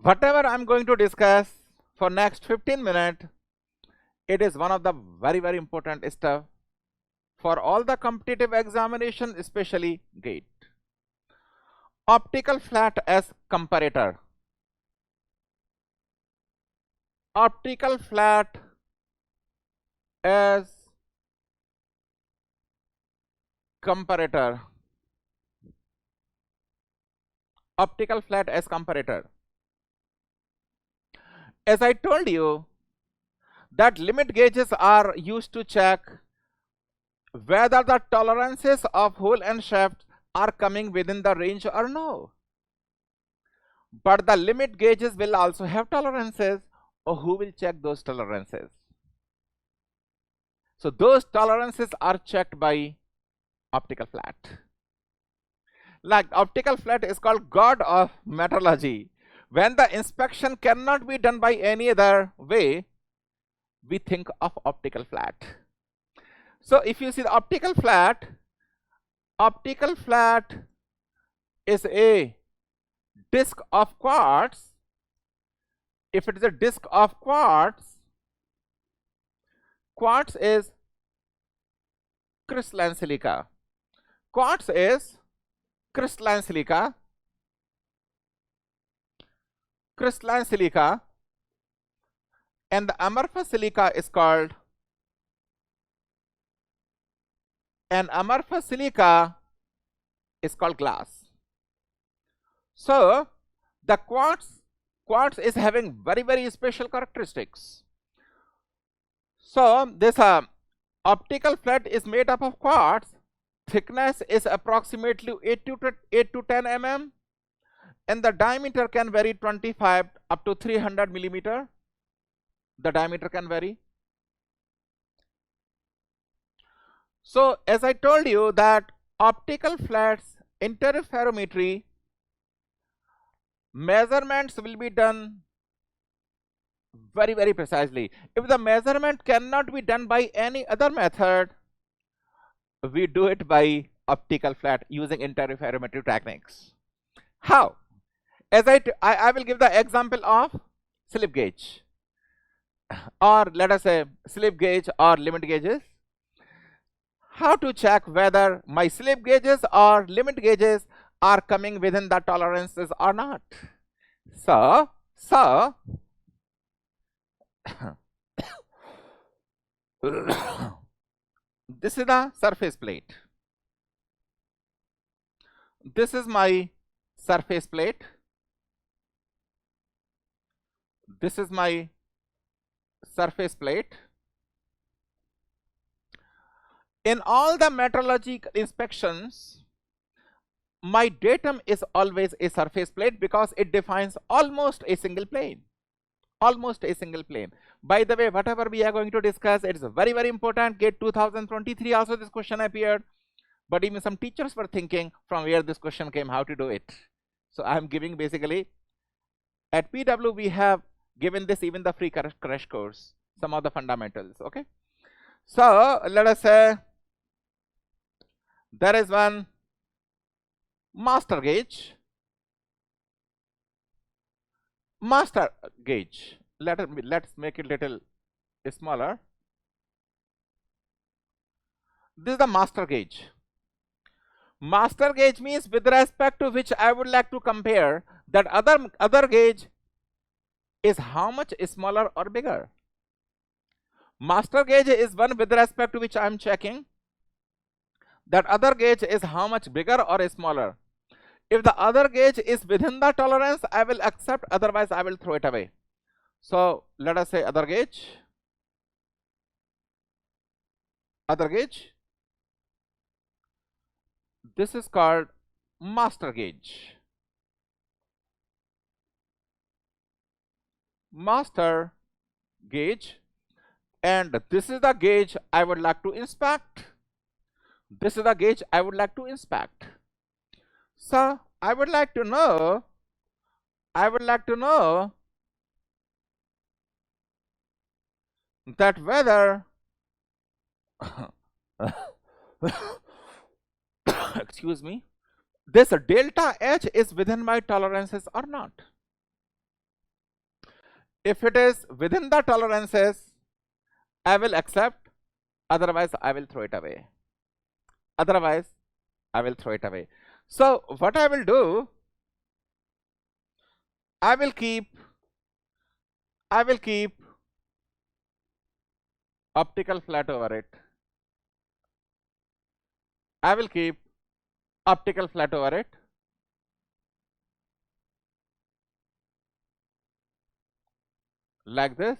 whatever I'm going to discuss for next 15 minutes, it is one of the very important stuff for all the competitive examination, especially GATE. Optical flat as comparator. Optical flat as comparator. Optical flat as comparator. As I told you, that limit gauges are used to check whether the tolerances of hole and shaft are coming within the range or no. But the limit gauges will also have tolerances, or who will check those tolerances? So those tolerances are checked by optical flat. Like optical flat is called god of metrology. When the inspection cannot be done by any other way, we think of optical flat. So if you see the optical flat is a disk of quartz. If it is a disk of quartz, quartz is crystalline silica. Quartz is crystalline silica. Crystalline silica, and the amorphous silica is called glass. So the quartz is having very special characteristics. So this optical flat is made up of quartz. Thickness is approximately 8 to 10 mm, and the diameter can vary 25 up to 300 millimeter. The diameter can vary. So as I told you that optical flats interferometry measurements will be done very precisely. If the measurement cannot be done by any other method, we do it by optical flat using interferometry techniques. How? As I will give the example of slip gauge, or let us say slip gauge or limit gauges. How to check whether my slip gauges or limit gauges are coming within the tolerances or not? So this is the surface plate. This is my surface plate. This is my surface plate. In all the metrological inspections, my datum is always a surface plate because it defines almost a single plane. Almost a single plane. By the way, whatever we are going to discuss, it is very important. GATE 2023 also this question appeared, but even some teachers were thinking from where this question came, how to do it. So I am giving basically, at PW we have given this even the free crash course, some of the fundamentals. Okay, so let us say there is one master gauge. Let's make it little smaller. This is the master gauge. Master gauge means with respect to which I would like to compare that other gauge is how much smaller or bigger. Master gauge is one with respect to which I am checking that other gauge is how much bigger or smaller. If the other gauge is within the tolerance, I will accept, otherwise I will throw it away. So let us say other gauge. This is called master gauge. Master gauge, and this is the gauge I would like to inspect. This is the gauge I would like to inspect. So I would like to know that whether excuse me, this delta H is within my tolerances or not. If it is within the tolerances, I will accept, otherwise I will throw it away. Otherwise, I will throw it away. So what I will do, I will keep optical flat over it. I will keep optical flat over it. Like this.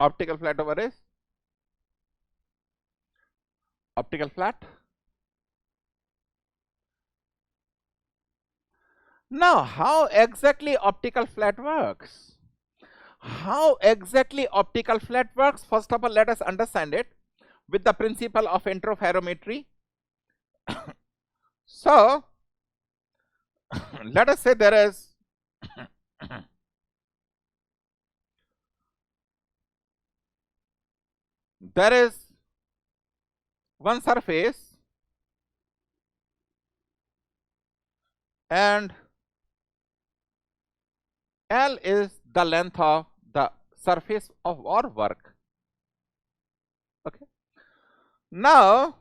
Optical flat over is optical flat. Now, how exactly optical flat works? How exactly optical flat works? First of all, let us understand it with the principle of interferometry. So, let us say there is one surface and L is the length of the surface of our work. Okay. Now,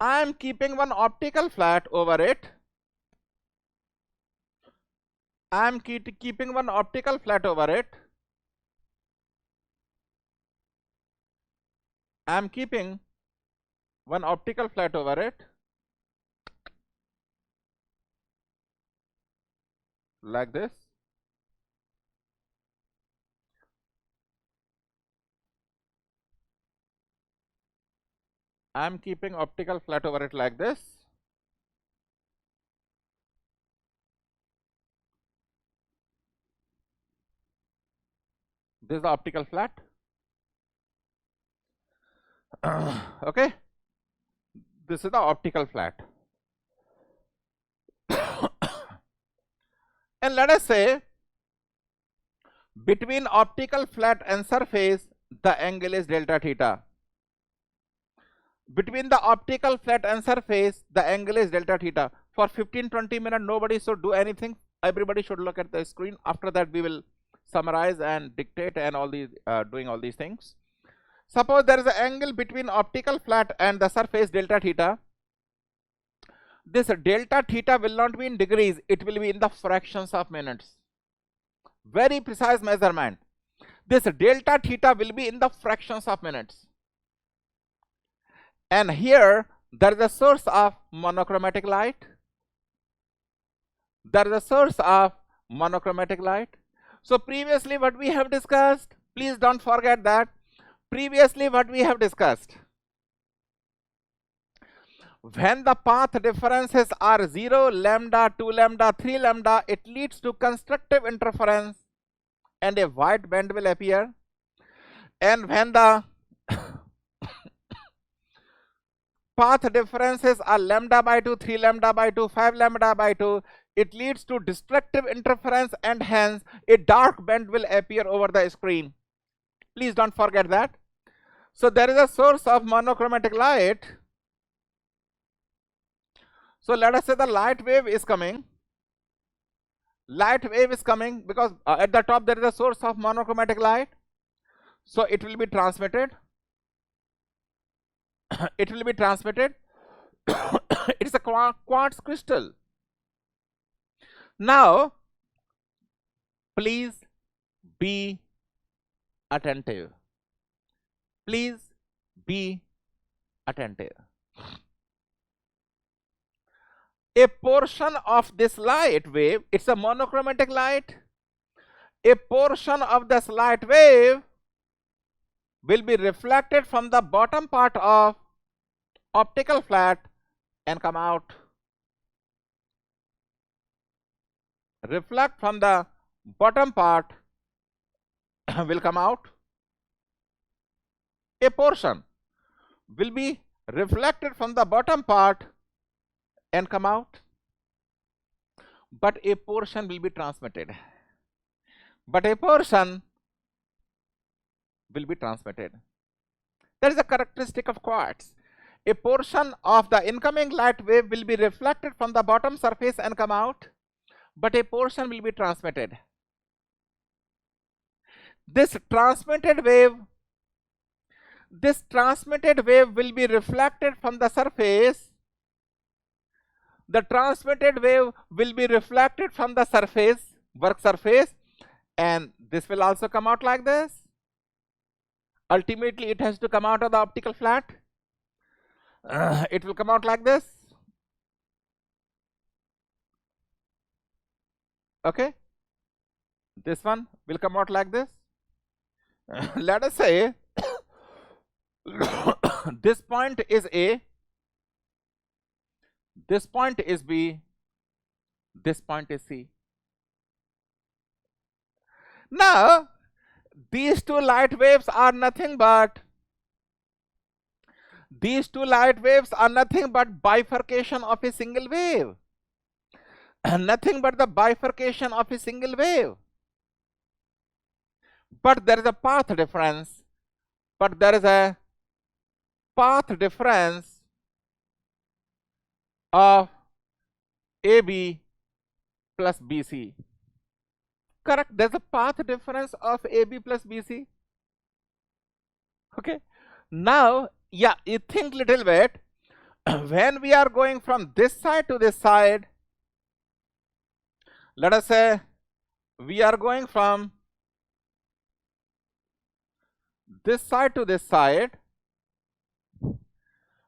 I am keeping one optical flat over it. I am keeping one optical flat over it. I am keeping one optical flat over it. Like this. I am keeping optical flat over it like this. This is the optical flat. Okay. This is the optical flat. And let us say between optical flat and surface, the angle is delta theta. Between the optical flat and surface, the angle is delta theta. For 15-20 minutes, nobody should do anything. Everybody should look at the screen. After that, we will summarize and dictate and all these doing all these things. Suppose there is an angle between optical flat and the surface delta theta. This delta theta will not be in degrees, it will be in the fractions of minutes. Very precise measurement. This delta theta will be in the fractions of minutes. And here there is a source of monochromatic light. There is a source of monochromatic light. So previously what we have discussed, please don't forget that. Previously what we have discussed, when the path differences are 0, lambda, 2 lambda, 3 lambda, it leads to constructive interference and a white band will appear. And when the path differences are lambda by 2, 3 lambda by 2, 5 lambda by 2, it leads to destructive interference and hence a dark band will appear over the screen. Please don't forget that. So there is a source of monochromatic light. So let us say the light wave is coming. Light wave is coming because at the top there is a source of monochromatic light. So it will be transmitted. It will be transmitted. It is a quartz crystal. Now, please be attentive. Please be attentive. A portion of this light wave, it's a monochromatic light, a portion of this light wave will be reflected from the bottom part of optical flat and come out. Reflect from the bottom part will come out. A portion will be reflected from the bottom part and come out, but a portion will be transmitted. But a portion will be transmitted. That is a characteristic of quartz. a portion of the incoming light wave will be reflected from the bottom surface and come out, but a portion will be transmitted. This transmitted wave will be reflected from the surface. The transmitted wave will be reflected from the surface, work surface, and this will also come out like this. Ultimately, it has to come out of the optical flat. It will come out like this. Okay, this one will come out like this. Let us say this point is A, this point is B, this point is C. Now, these two light waves are nothing but bifurcation of a single wave. Nothing but the bifurcation of a single wave. But there is a path difference. Of AB plus BC. Correct? There's a path difference of AB plus BC. Okay. Now, yeah, you think little bit. When we are going from this side to this side, let us say we are going from this side to this side.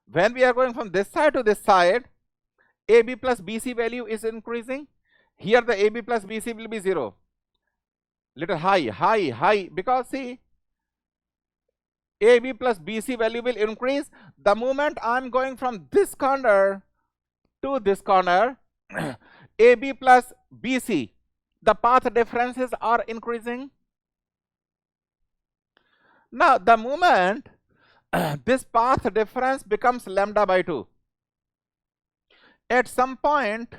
When we are going from this side to this side, AB plus BC value is increasing. Here the AB plus BC will be 0. Little high, because see, AB plus BC value will increase. The moment I am going from this corner to this corner, AB plus BC, the path differences are increasing. Now, the moment this path difference becomes lambda by 2, at some point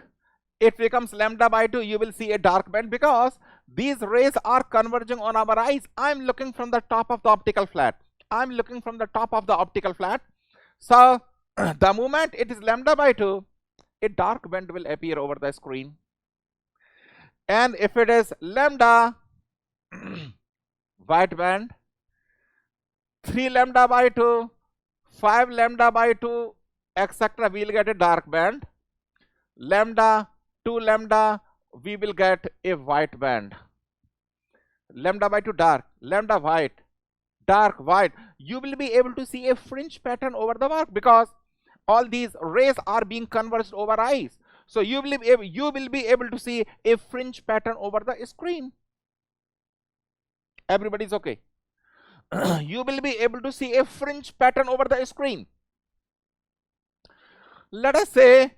it becomes lambda by 2, you will see a dark band because these rays are converging on our eyes. I'm looking from the top of the optical flat. So, the moment it is lambda by 2, a dark band will appear over the screen. And if it is lambda, white band, 3 lambda by 2, 5 lambda by 2, etc., we will get a dark band. Lambda, 2 lambda, we will get a white band. Lambda by 2 dark, lambda white, dark white. You will be able to see a fringe pattern over the work because all these rays are being converged over eyes. So you will be able to see a fringe pattern over the screen. Everybody's okay. You will be able to see a fringe pattern over the screen. Let us say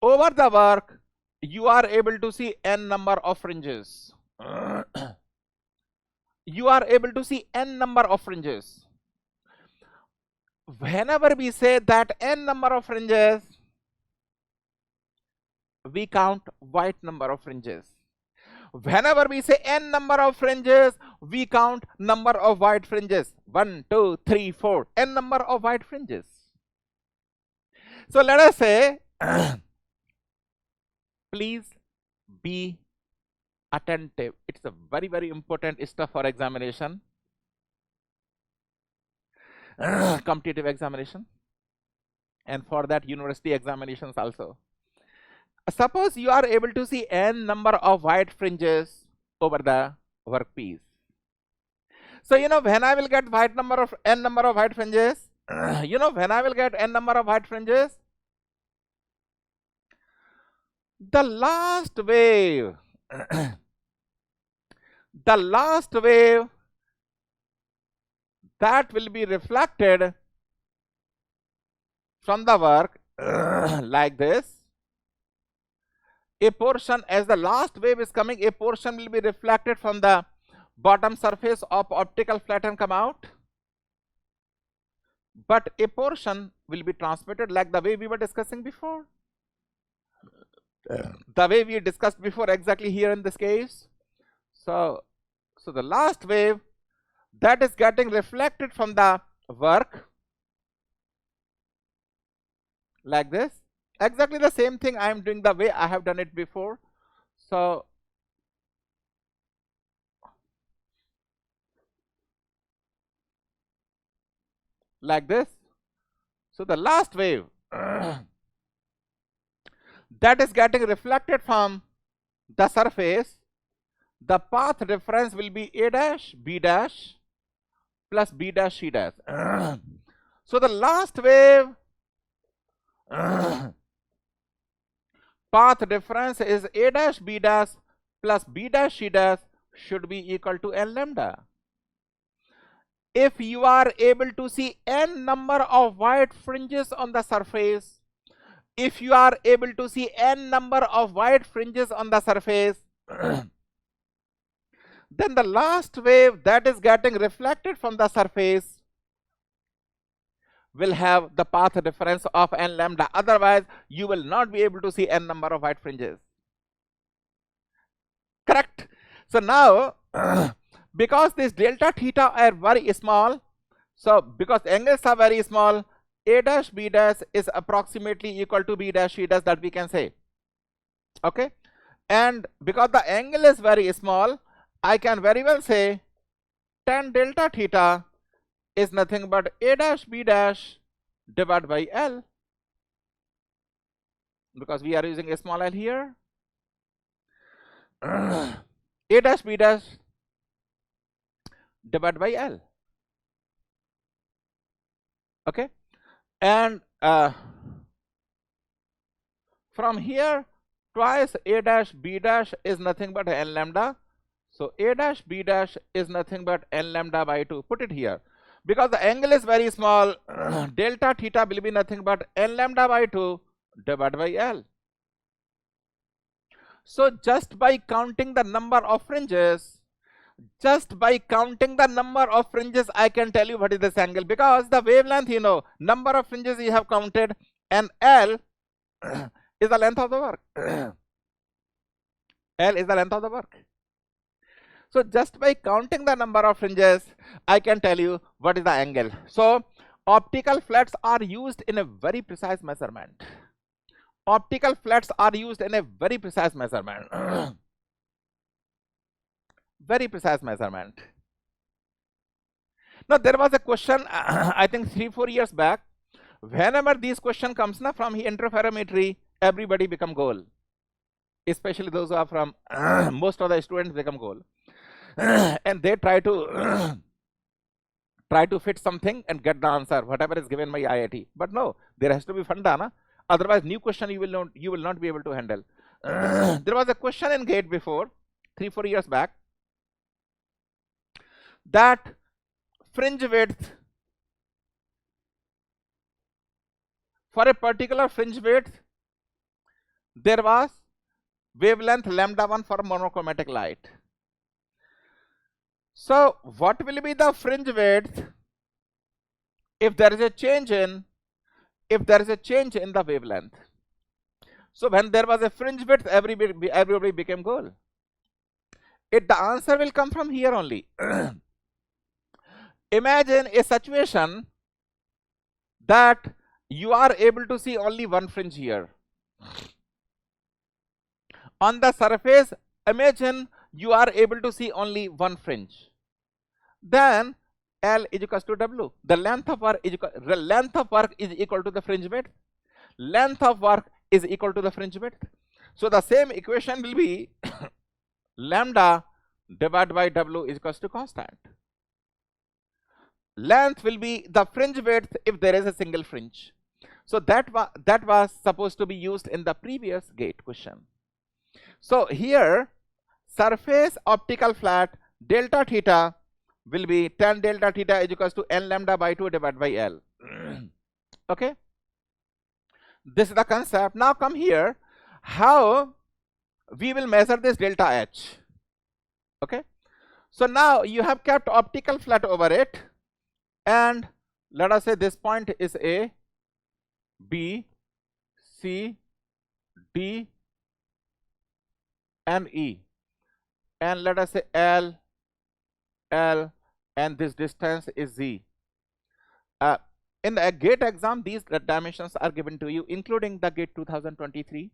over the work you are able to see n number of fringes. You are able to see n number of fringes. Whenever we say that n number of fringes, we count white number of fringes. Whenever we say n number of fringes, we count number of white fringes. 1, 2, 3, 4, n number of white fringes. So let us say, please be attentive. It's a very, very important stuff for examination, competitive examination, and for that university examinations also. Suppose you are able to see n number of white fringes over the workpiece. So when I will get n number of white fringes, when I will get n number of white fringes, the last wave that will be reflected from the work like this. A portion, as the last wave is coming, a portion will be reflected from the bottom surface of optical flat and come out, but a portion will be transmitted like the way we were discussing before. The way we discussed before exactly here in this case. So the last wave that is getting reflected from the work like this. Exactly the same thing I am doing the way I have done it before. So like this. So the last wave that is getting reflected from the surface, the path difference will be A dash B dash plus B dash C dash. So the last wave path difference is A dash B dash plus B dash C dash should be equal to n lambda. If you are able to see n number of white fringes on the surface, if you are able to see n number of white fringes on the surface, then the last wave that is getting reflected from the surface will have the path difference of n lambda. Otherwise, you will not be able to see n number of white fringes. Correct? So now, because this delta theta are very small, so because angles are very small, A dash B dash is approximately equal to B dash C dash, that we can say. Okay? And because the angle is very small, I can very well say tan delta theta is nothing but A dash B dash divided by L, because we are using a small l here. A dash B dash divided by L. Okay? And from here, twice A dash B dash is nothing but n lambda. So A dash B dash is nothing but n lambda by 2. Put it here. Because the angle is very small, delta theta will be nothing but n lambda by 2 divided by L. So just by counting the number of fringes, I can tell you what is this angle, because the wavelength, you know, number of fringes you have counted, and L is the length of the work. L is the length of the work. So just by counting the number of fringes, I can tell you what is the angle. So optical flats are used in a very precise measurement. Optical flats are used in a very precise measurement. Very precise measurement. Now there was a question, I think 3-4 years back. Whenever this question comes now from interferometry, everybody become goal. Especially those who are from most of the students become goal. And they try to fit something and get the answer, whatever is given by IIT. But no, there has to be funda, na? Otherwise, new question you will not be able to handle. There was a question in GATE before, 3-4 years back, that fringe width, for a particular fringe width, there was wavelength lambda 1 for monochromatic light. So what will be the fringe width if there is a change in the wavelength? So when there was a fringe width, everybody became goal. The answer will come from here only. Imagine a situation that you are able to see only one fringe here. On the surface, imagine you are able to see only one fringe. Then L is equal to W. The length of work is equal to the fringe width. Length of work is equal to the fringe width. So the same equation will be lambda divided by W is equal to constant. Length will be the fringe width if there is a single fringe. So that was supposed to be used in the previous GATE question. So here, surface optical flat delta theta will be tan delta theta is equal to n lambda by 2 divided by L. Okay? This is the concept. Now come here, how we will measure this delta H. Okay? So now you have kept optical flat over it, and let us say this point is A, B, C, D, and E, and let us say L, and this distance is Z. In the GATE exam, these dimensions are given to you, including the GATE 2023.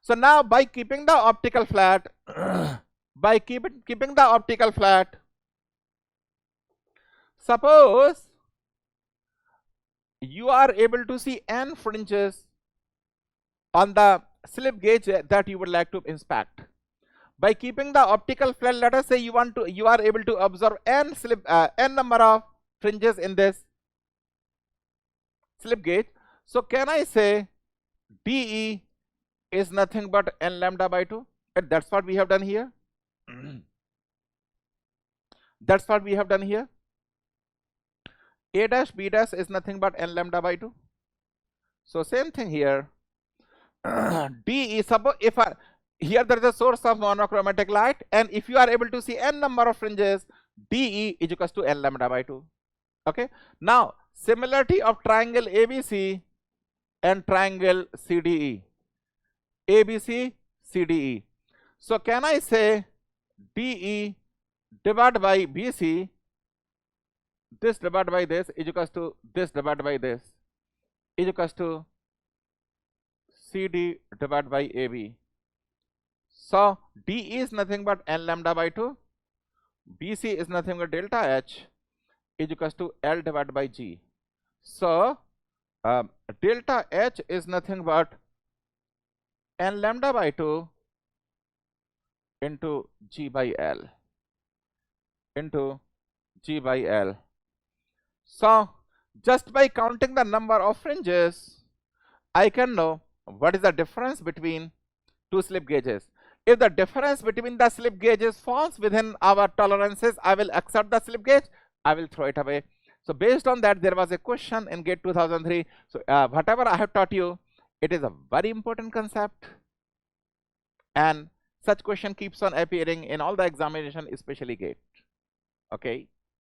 So now by keeping the optical flat, by keeping the optical flat, suppose you are able to see n fringes on the slip gauge that you would like to inspect. By keeping the optical flat, let us say you are able to observe n number of fringes in this slip gauge. So can I say DE is nothing but n lambda by 2? And that's what we have done here. That's what we have done here. A dash B dash is nothing but n lambda by 2. So same thing here. D is, suppose if here there is a source of monochromatic light, and if you are able to see n number of fringes, DE is equals to n lambda by 2. Okay. Now similarity of triangle ABC and triangle CDE. ABC, CDE. So can I say DE divided by BC, this divided by this is equals to this divided by this is equals to CD divided by AB. So DE is nothing but n lambda by 2, BC is nothing but delta H is equals to L divided by G. So delta H is nothing but n lambda by 2 into G by L into G by L. So just by counting the number of fringes, I can know what is the difference between two slip gauges. If the difference between the slip gauges falls within our tolerances, I will accept the slip gauge, I will throw it away. So based on that, there was a question in GATE 2003. So whatever I have taught you, it is a very important concept, and such question keeps on appearing in all the examination, especially GATE. Okay.